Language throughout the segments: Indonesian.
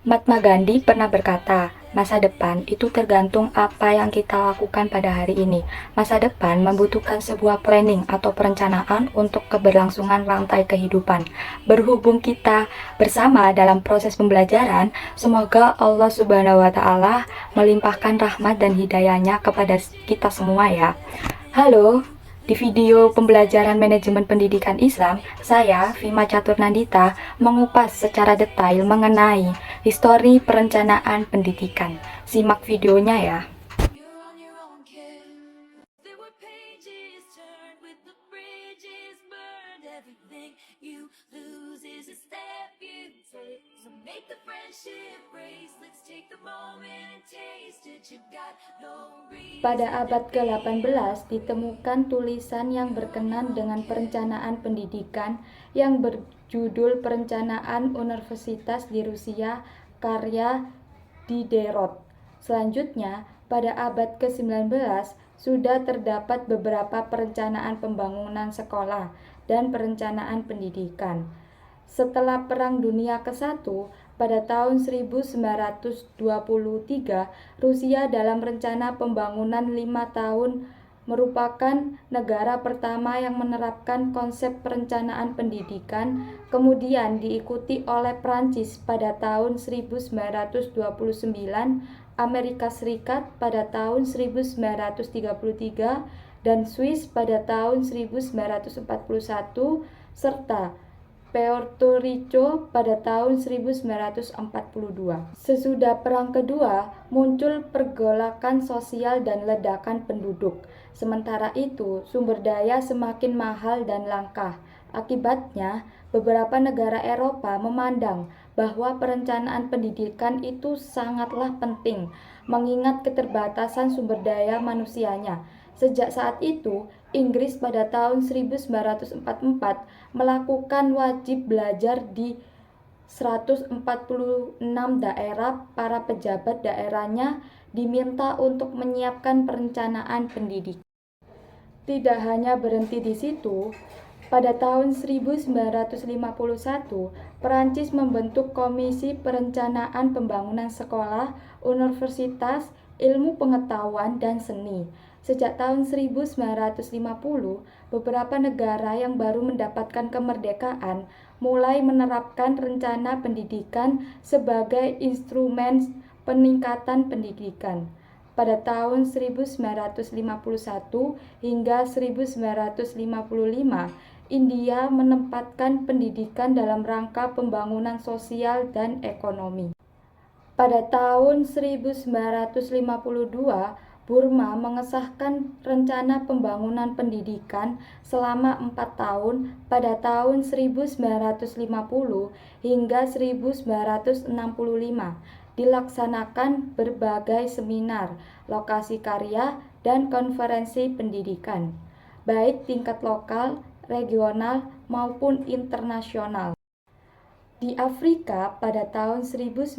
Mahatma Gandhi pernah berkata, masa depan itu tergantung apa yang kita lakukan pada hari ini. Masa depan membutuhkan sebuah planning atau perencanaan untuk keberlangsungan rantai kehidupan. Berhubung kita bersama dalam proses pembelajaran, semoga Allah Subhanahu wa Ta'ala melimpahkan rahmat dan hidayahnya kepada kita semua ya. Halo, di video pembelajaran manajemen pendidikan Islam, saya, Vima Caturnandita, mengupas secara detail mengenai histori perencanaan pendidikan. Simak videonya ya. Pada abad ke-18 ditemukan tulisan yang berkenan dengan perencanaan pendidikan yang berjudul Perencanaan Universitas di Rusia karya Diderot. Selanjutnya, pada abad ke-19 sudah terdapat beberapa perencanaan pembangunan sekolah dan perencanaan pendidikan. Setelah Perang Dunia ke-1, pada tahun 1923, Rusia dalam rencana pembangunan 5 tahun merupakan negara pertama yang menerapkan konsep perencanaan pendidikan, kemudian diikuti oleh Prancis pada tahun 1929, Amerika Serikat pada tahun 1933, dan Swiss pada tahun 1941, serta Puerto Rico pada tahun 1942. Sesudah Perang Kedua, muncul pergolakan sosial dan ledakan penduduk. Sementara itu, sumber daya semakin mahal dan langka. Akibatnya, beberapa negara Eropa memandang bahwa perencanaan pendidikan itu sangatlah penting, mengingat keterbatasan sumber daya manusianya. Sejak saat itu, Inggris pada tahun 1944 melakukan wajib belajar di 146 daerah. Para pejabat daerahnya diminta untuk menyiapkan perencanaan pendidikan. Tidak hanya berhenti di situ, pada tahun 1951, Perancis membentuk Komisi Perencanaan Pembangunan Sekolah, Universitas, Ilmu Pengetahuan, dan Seni. Sejak tahun 1950, beberapa negara yang baru mendapatkan kemerdekaan mulai menerapkan rencana pendidikan sebagai instrumen peningkatan pendidikan. Pada tahun 1951 hingga 1955, India menempatkan pendidikan dalam rangka pembangunan sosial dan ekonomi. Pada tahun 1952, Burma mengesahkan rencana pembangunan pendidikan selama 4 tahun pada tahun 1950 hingga 1965. Dilaksanakan berbagai seminar, lokasi karya, dan konferensi pendidikan, baik tingkat lokal, regional, maupun internasional. Di Afrika pada tahun 1961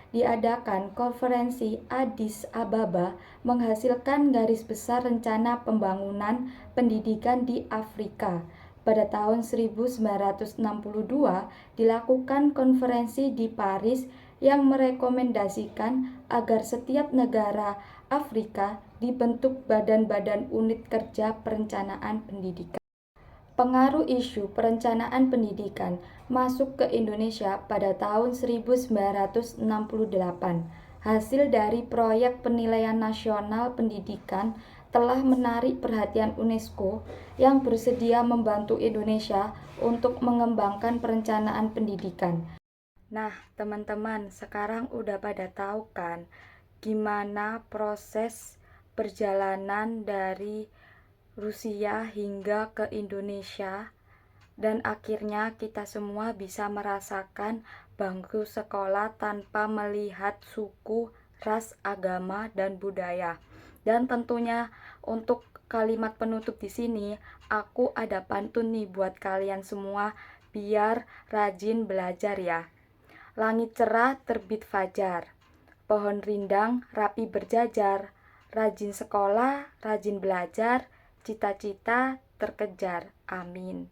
diadakan konferensi Addis Ababa menghasilkan garis besar rencana pembangunan pendidikan di Afrika. Pada tahun 1962 dilakukan konferensi di Paris yang merekomendasikan agar setiap negara Afrika dibentuk badan-badan unit kerja perencanaan pendidikan. Pengaruh isu perencanaan pendidikan masuk ke Indonesia pada tahun 1968. Hasil dari proyek penilaian nasional pendidikan telah menarik perhatian UNESCO yang bersedia membantu Indonesia untuk mengembangkan perencanaan pendidikan. Nah, teman-teman, sekarang udah pada tahu kan gimana proses perjalanan dari Rusia hingga ke Indonesia, dan akhirnya kita semua bisa merasakan bangku sekolah tanpa melihat suku, ras, agama, dan budaya. Dan tentunya untuk kalimat penutup di sini, aku ada pantun nih buat kalian semua biar rajin belajar ya. Langit cerah terbit fajar, pohon rindang rapi berjajar, rajin sekolah, rajin belajar, cita-cita terkejar. Amin.